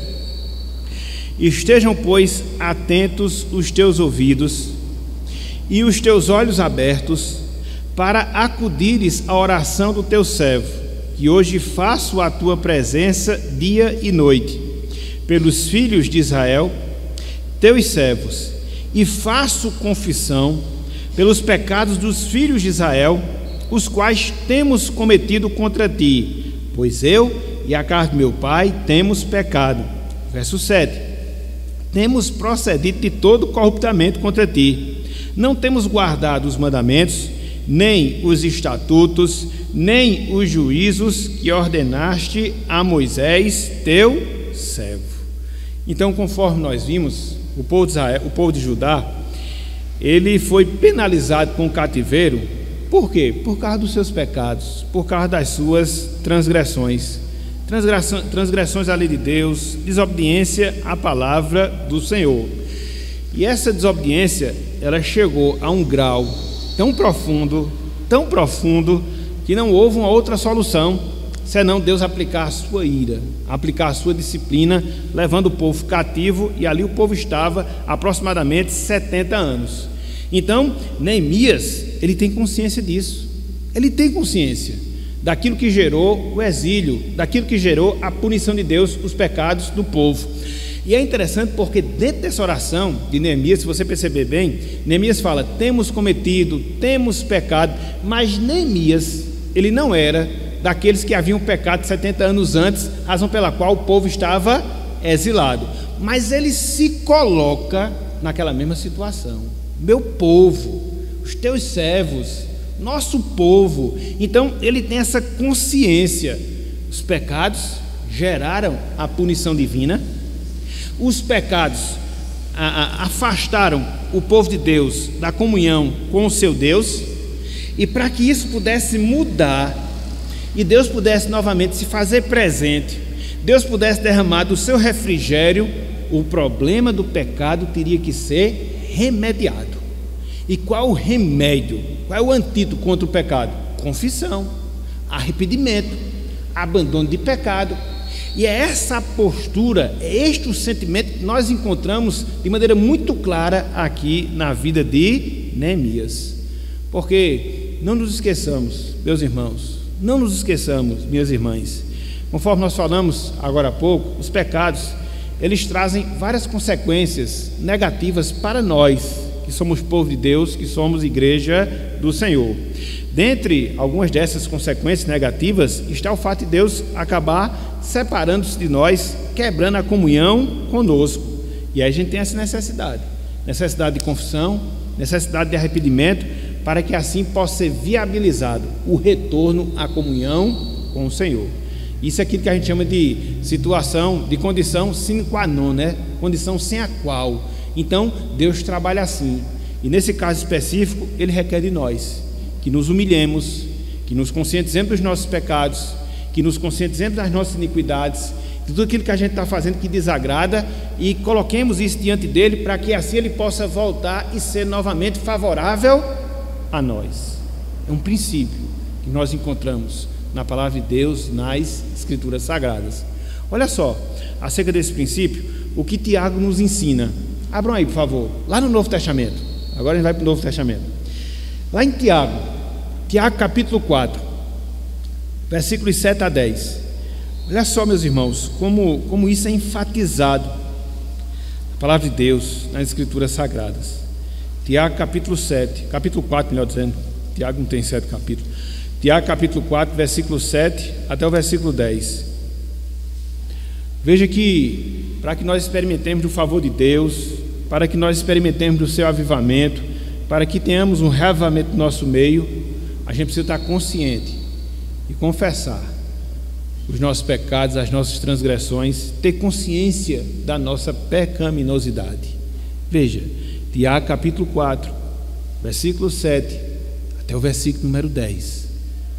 Estejam, pois, atentos os teus ouvidos e os teus olhos abertos, para acudires à oração do teu servo, que hoje faço a tua presença dia e noite, pelos filhos de Israel, teus servos, e faço confissão pelos pecados dos filhos de Israel, os quais temos cometido contra ti, pois eu e a casa de meu pai temos pecado. Verso 7. Temos procedido de todo corruptamente contra ti, não temos guardado os mandamentos, nem os estatutos, nem os juízos que ordenaste a Moisés, teu servo. Então, conforme nós vimos, o povo de Israel, o povo de Judá, ele foi penalizado com o cativeiro. Por quê? Por causa dos seus pecados, por causa das suas transgressões à lei de Deus, desobediência à palavra do Senhor. E essa desobediência, ela chegou a um grau tão profundo, que não houve uma outra solução senão Deus aplicar a sua ira, aplicar a sua disciplina, levando o povo cativo, e ali o povo estava aproximadamente 70 anos. Então, Neemias, ele tem consciência disso, ele tem consciência daquilo que gerou o exílio, daquilo que gerou a punição de Deus, os pecados do povo. E é interessante porque dentro dessa oração de Neemias, se você perceber bem, Neemias fala, temos cometido, temos pecado, mas Neemias, ele não era daqueles que haviam pecado 70 anos antes, razão pela qual o povo estava exilado, mas ele se coloca naquela mesma situação. Meu povo, os teus servos, nosso povo. Então ele tem essa consciência. Os pecados geraram a punição divina, os pecados afastaram o povo de Deus da comunhão com o seu Deus, e para que isso pudesse mudar e Deus pudesse novamente se fazer presente, Deus pudesse derramar do seu refrigério, o problema do pecado teria que ser remediado. E qual o remédio? Qual é o antídoto contra o pecado? Confissão, arrependimento, abandono de pecado. E é essa postura, é este o sentimento que nós encontramos de maneira muito clara aqui na vida de Neemias. Porque não nos esqueçamos, meus irmãos, não nos esqueçamos, minhas irmãs, conforme nós falamos agora há pouco, os pecados, eles trazem várias consequências negativas para nós, que somos povo de Deus, que somos igreja do Senhor. Dentre algumas dessas consequências negativas está o fato de Deus acabar separando-se de nós, quebrando a comunhão conosco. E aí a gente tem essa necessidade de confissão, necessidade de arrependimento, para que assim possa ser viabilizado o retorno à comunhão com o Senhor. Isso é aquilo que a gente chama de situação, de condição sine qua non, né? Condição sem a qual. Então Deus trabalha assim, e nesse caso específico Ele requer de nós que nos humilhemos, que nos conscientizemos dos nossos pecados, que nos conscientizemos das nossas iniquidades, de tudo aquilo que a gente está fazendo que desagrada, e coloquemos isso diante dele, para que assim ele possa voltar e ser novamente favorável a nós. É um princípio que nós encontramos na palavra de Deus, nas Escrituras Sagradas. Olha só, acerca desse princípio, o que Tiago nos ensina. Abram aí, por favor, lá no Novo Testamento. Agora a gente vai para o Novo Testamento. Lá em Tiago capítulo 4, versículos 7 a 10. Olha só, meus irmãos, como isso é enfatizado na palavra de Deus, nas Escrituras Sagradas. Tiago capítulo 4, melhor dizendo, Tiago não tem 7 capítulos. Tiago capítulo 4, versículo 7 até o versículo 10. Veja que, para que nós experimentemos do favor de Deus, para que nós experimentemos do seu avivamento, para que tenhamos um reavivamento no nosso meio, a gente precisa estar consciente e confessar os nossos pecados, as nossas transgressões, ter consciência da nossa pecaminosidade. Veja, Tiago capítulo 4, versículo 7 até o versículo número 10.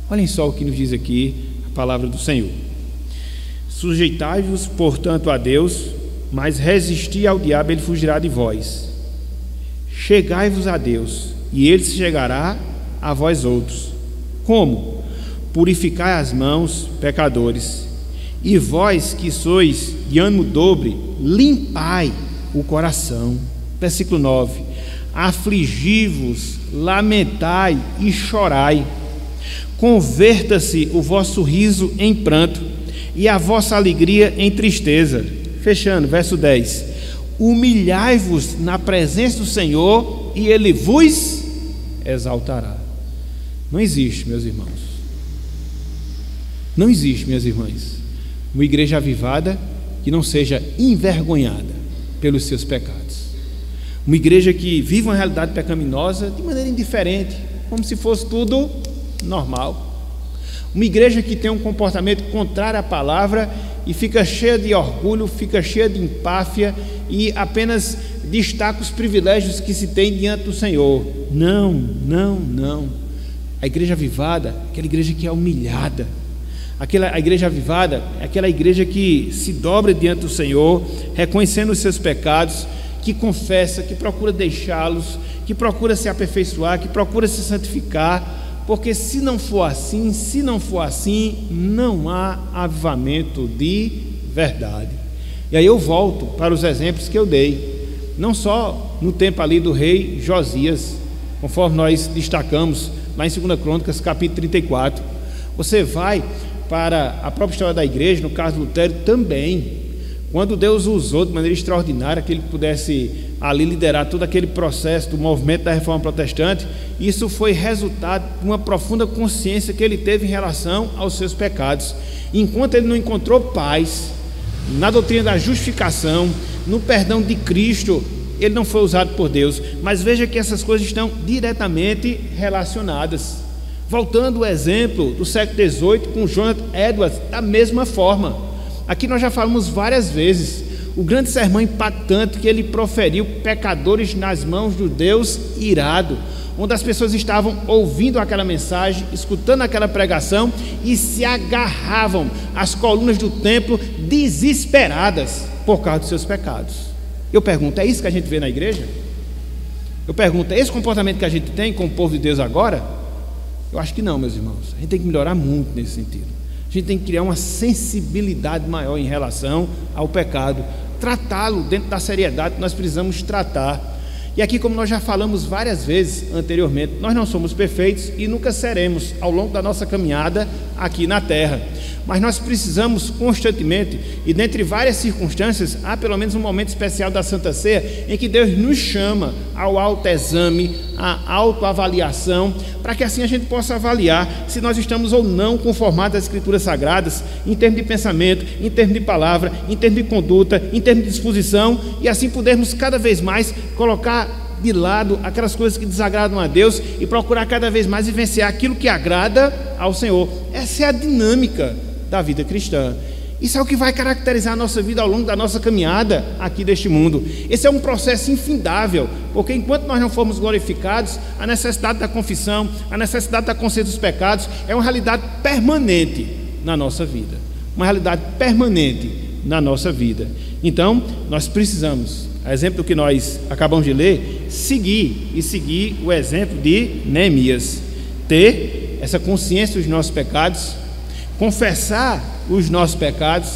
Olhem só o que nos diz aqui a palavra do Senhor. Sujeitai-vos, portanto, a Deus, mas resisti ao diabo, ele fugirá de vós. Chegai-vos a Deus, e ele se chegará a vós outros. Como? Purificai as mãos, pecadores, e vós que sois de ânimo dobre, limpai o coração. Versículo 9. Afligi-vos, lamentai e chorai. Converta-se o vosso riso em pranto e a vossa alegria em tristeza. Fechando, verso 10. Humilhai-vos na presença do Senhor e Ele vos exaltará. Não existe, meus irmãos, não existe, minhas irmãs, uma igreja avivada que não seja envergonhada pelos seus pecados. Uma igreja que vive uma realidade pecaminosa de maneira indiferente, como se fosse tudo normal. Uma igreja que tem um comportamento contrário à palavra e fica cheia de orgulho, fica cheia de empáfia e apenas destaca os privilégios que se tem diante do Senhor. Não, não, não. A igreja avivada, aquela igreja que é humilhada. A igreja avivada é aquela igreja que se dobra diante do Senhor, reconhecendo os seus pecados que confessa, que procura deixá-los, que procura se aperfeiçoar, que procura se santificar, porque se não for assim, não há avivamento de verdade. E aí eu volto para os exemplos que eu dei, não só no tempo ali do rei Josias, conforme nós destacamos lá em 2 Crônicas, capítulo 34. Você vai para a própria história da igreja, no caso de Lutero também, quando Deus o usou de maneira extraordinária, que ele pudesse ali liderar todo aquele processo do movimento da reforma protestante. Isso foi resultado de uma profunda consciência que ele teve em relação aos seus pecados. Enquanto ele não encontrou paz na doutrina da justificação, no perdão de Cristo, ele não foi usado por Deus. Mas veja que essas coisas estão diretamente relacionadas. Voltando ao exemplo do século XVIII com Jonathan Edwards, da mesma forma. Aqui nós já falamos várias vezes o grande sermão impactante que ele proferiu, pecadores nas mãos do Deus irado, onde as pessoas estavam ouvindo aquela mensagem, escutando aquela pregação e se agarravam às colunas do templo desesperadas por causa dos seus pecados. Eu pergunto, é isso que a gente vê na igreja? Eu pergunto, é esse comportamento que a gente tem com o povo de Deus agora? Eu acho que não, meus irmãos. A gente tem que melhorar muito nesse sentido. A gente tem que criar uma sensibilidade maior em relação ao pecado, tratá-lo dentro da seriedade que nós precisamos tratar. E aqui, como nós já falamos várias vezes anteriormente, nós não somos perfeitos e nunca seremos ao longo da nossa caminhada aqui na terra, mas nós precisamos constantemente, e dentre várias circunstâncias, há pelo menos um momento especial da Santa Ceia em que Deus nos chama ao autoexame, à autoavaliação, para que assim a gente possa avaliar se nós estamos ou não conformados às Escrituras Sagradas, em termos de pensamento, em termos de palavra, em termos de conduta, em termos de disposição, e assim podermos cada vez mais colocar de lado aquelas coisas que desagradam a Deus e procurar cada vez mais vivenciar aquilo que agrada ao Senhor. Essa é a dinâmica da vida cristã. Isso é o que vai caracterizar a nossa vida ao longo da nossa caminhada aqui deste mundo. Esse é um processo infindável, porque enquanto nós não formos glorificados, a necessidade da confissão, a necessidade da consciência dos pecados é uma realidade permanente na nossa vida. Uma realidade permanente na nossa vida. Então, nós precisamos, a exemplo do que nós acabamos de ler, seguir o exemplo de Neemias. Ter essa consciência dos nossos pecados, confessar os nossos pecados,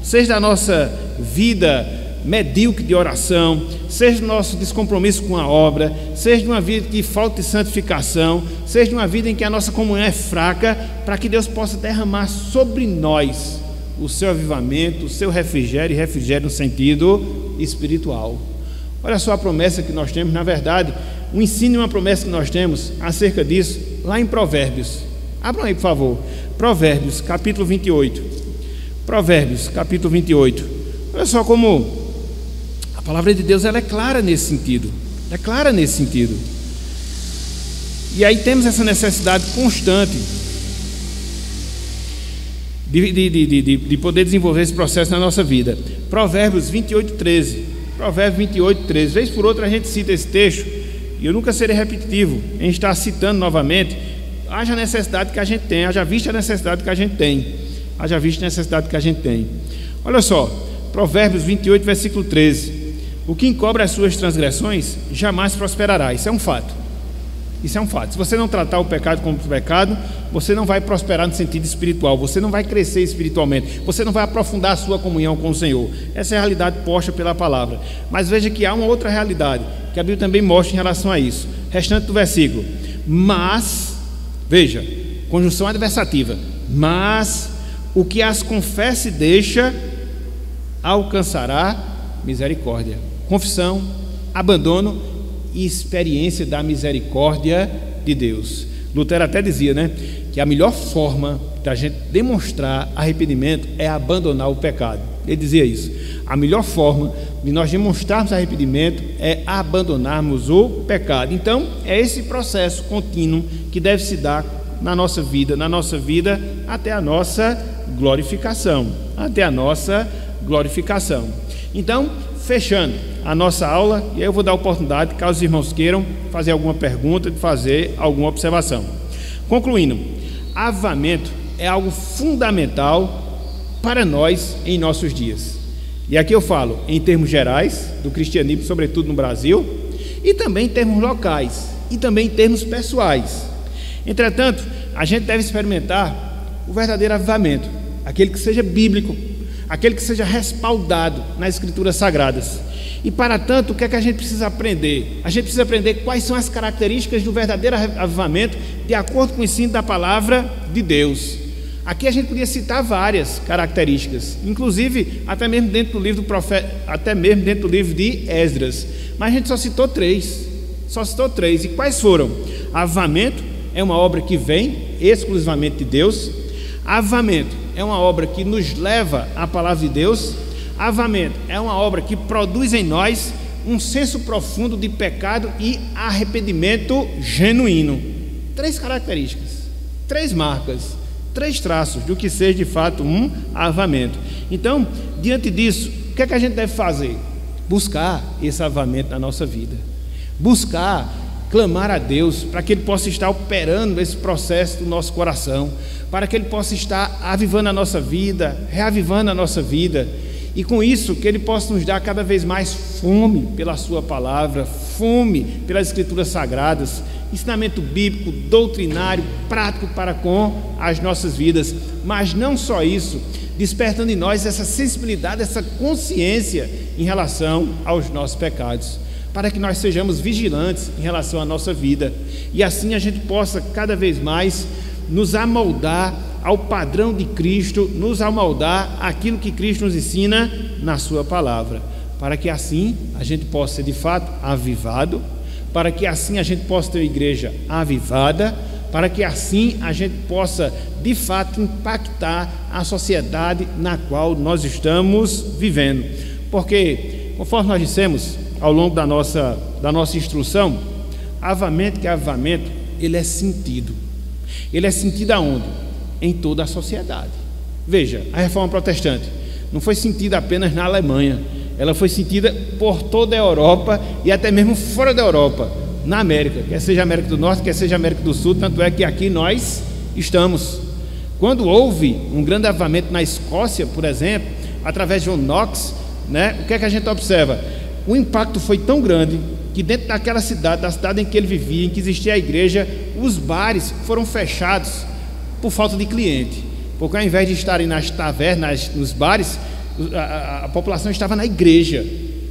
seja da nossa vida medíocre de oração, seja do nosso descompromisso com a obra, seja de uma vida de falta de santificação, seja de uma vida em que a nossa comunhão é fraca, para que Deus possa derramar sobre nós o seu avivamento, o seu refrigério, e refrigério no sentido espiritual. Olha só a promessa que nós temos, na verdade, um ensino e uma promessa que nós temos acerca disso, lá em Provérbios. Abram aí, por favor, Provérbios, capítulo 28. Provérbios, capítulo 28. Olha só como a palavra de Deus ela é clara nesse sentido. É clara nesse sentido. E aí temos essa necessidade constante de poder desenvolver esse processo na nossa vida. Provérbios 28, 13. Provérbios 28, 13. Vez por outra a gente cita esse texto, e eu nunca serei repetitivo em estar citando novamente. Haja a necessidade que a gente tem, haja vista a necessidade que a gente tem. Haja vista a necessidade que a gente tem. Olha só, Provérbios 28, versículo 13. O que encobre as suas transgressões jamais prosperará. Isso é um fato. Isso é um fato. Se você não tratar o pecado como pecado, você não vai prosperar no sentido espiritual, você não vai crescer espiritualmente, você não vai aprofundar a sua comunhão com o Senhor. Essa é a realidade posta pela palavra. Mas veja que há uma outra realidade que a Bíblia também mostra em relação a isso. Restante do versículo. Mas, veja, conjunção adversativa. Mas o que as confessa e deixa alcançará misericórdia. Confissão, abandono e experiência da misericórdia de Deus. Lutero até dizia, né, que a melhor forma da gente demonstrar arrependimento é abandonar o pecado. Ele dizia isso. A melhor forma de nós demonstrarmos arrependimento é abandonarmos o pecado. Então, é esse processo contínuo que deve se dar na nossa vida até a nossa glorificação. Até a nossa glorificação. Então, fechando a nossa aula, e aí eu vou dar a oportunidade, caso os irmãos queiram fazer alguma pergunta, de fazer alguma observação. Concluindo, avivamento é algo fundamental para nós em nossos dias. E aqui eu falo em termos gerais, do cristianismo, sobretudo no Brasil, e também em termos locais, e também em termos pessoais. Entretanto, a gente deve experimentar o verdadeiro avivamento, aquele que seja bíblico, aquele que seja respaldado nas Escrituras Sagradas. E para tanto, o que é que a gente precisa aprender? A gente precisa aprender quais são as características do verdadeiro avivamento de acordo com o ensino da palavra de Deus. Aqui a gente podia citar várias características, inclusive até mesmo dentro do livro do profeta, até mesmo dentro do livro de Esdras, mas a gente só citou três. E quais foram? Avivamento é uma obra que vem exclusivamente de Deus. Avivamento é uma obra que nos leva à palavra de Deus. Avivamento é uma obra que produz em nós um senso profundo de pecado e arrependimento genuíno. Três características, três marcas, três traços do que seja de fato um avivamento. Então, diante disso, o que é que a gente deve fazer? Buscar esse avivamento na nossa vida, buscar clamar a Deus para que Ele possa estar operando esse processo do nosso coração, para que Ele possa estar avivando a nossa vida, reavivando a nossa vida, e com isso que Ele possa nos dar cada vez mais fome pela Sua palavra, fome pelas Escrituras Sagradas, ensinamento bíblico, doutrinário, prático para com as nossas vidas. Mas não só isso, despertando em nós essa sensibilidade, essa consciência em relação aos nossos pecados, para que nós sejamos vigilantes em relação à nossa vida, e assim a gente possa cada vez mais nos amoldar ao padrão de Cristo, nos amoldar àquilo que Cristo nos ensina na sua palavra, para que assim a gente possa ser de fato avivado, para que assim a gente possa ter uma igreja avivada, para que assim a gente possa de fato impactar a sociedade na qual nós estamos vivendo. Porque, conforme nós dissemos ao longo da nossa instrução, avivamento que é avivamento, ele é sentido. Ele é sentido aonde? Em toda a sociedade. Veja, a reforma protestante não foi sentida apenas na Alemanha, ela foi sentida por toda a Europa e até mesmo fora da Europa, na América, quer seja a América do Norte, quer seja a América do Sul, tanto é que aqui nós estamos. Quando houve um grande avivamento na Escócia, por exemplo, através de John Knox, o que é que a gente observa? O impacto foi tão grande que dentro daquela cidade, da cidade em que ele vivia, em que existia a igreja, os bares foram fechados por falta de cliente, porque ao invés de estarem nas tavernas, nos bares, a população estava na igreja,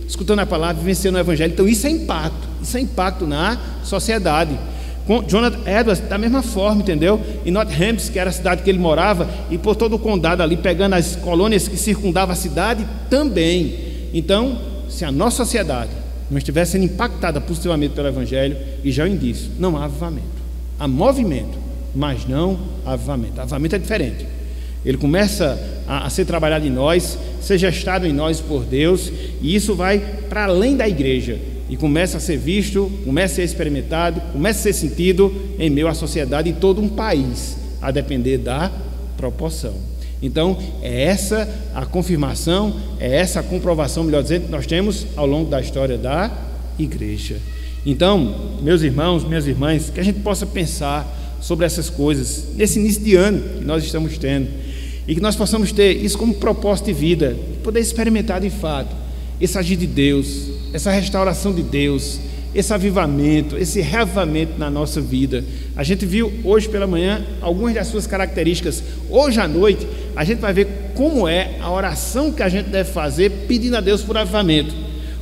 escutando a palavra, vivenciando o evangelho. Então isso é impacto na sociedade. Com Jonathan Edwards, da mesma forma, entendeu? Em Northampton, que era a cidade que ele morava, e por todo o condado ali, pegando as colônias que circundavam a cidade também. Então, se a nossa sociedade não estivesse sendo impactada positivamente pelo evangelho, e já o indício, não há avivamento. Há movimento, mas não há avivamento. Avivamento é diferente. Ele começa a ser trabalhado em nós, ser gestado em nós por Deus, e isso vai para além da igreja, e começa a ser visto, começa a ser experimentado, começa a ser sentido em meio à sociedade e todo um país, a depender da proporção. Então, é essa a confirmação, é essa a comprovação, melhor dizendo, que nós temos ao longo da história da igreja. Então, meus irmãos, minhas irmãs, que a gente possa pensar sobre essas coisas nesse início de ano que nós estamos tendo, e que nós possamos ter isso como propósito de vida, poder experimentar de fato esse agir de Deus, essa restauração de Deus, esse avivamento, esse reavivamento na nossa vida. A gente viu hoje pela manhã algumas das suas características. Hoje à noite a gente vai ver como é a oração que a gente deve fazer pedindo a Deus por avivamento.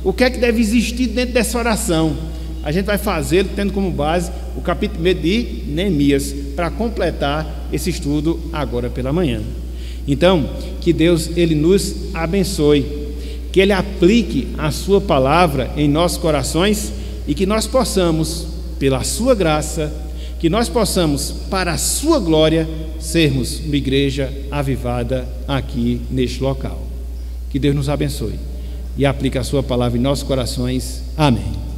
O que é que deve existir dentro dessa oração? A gente vai fazer tendo como base o capítulo 1 de Neemias, para completar esse estudo agora pela manhã. Então, que Deus ele nos abençoe, que Ele aplique a sua palavra em nossos corações, e que nós possamos, pela sua graça, que nós possamos, para a sua glória, sermos uma igreja avivada aqui neste local. Que Deus nos abençoe e aplique a sua palavra em nossos corações. Amém.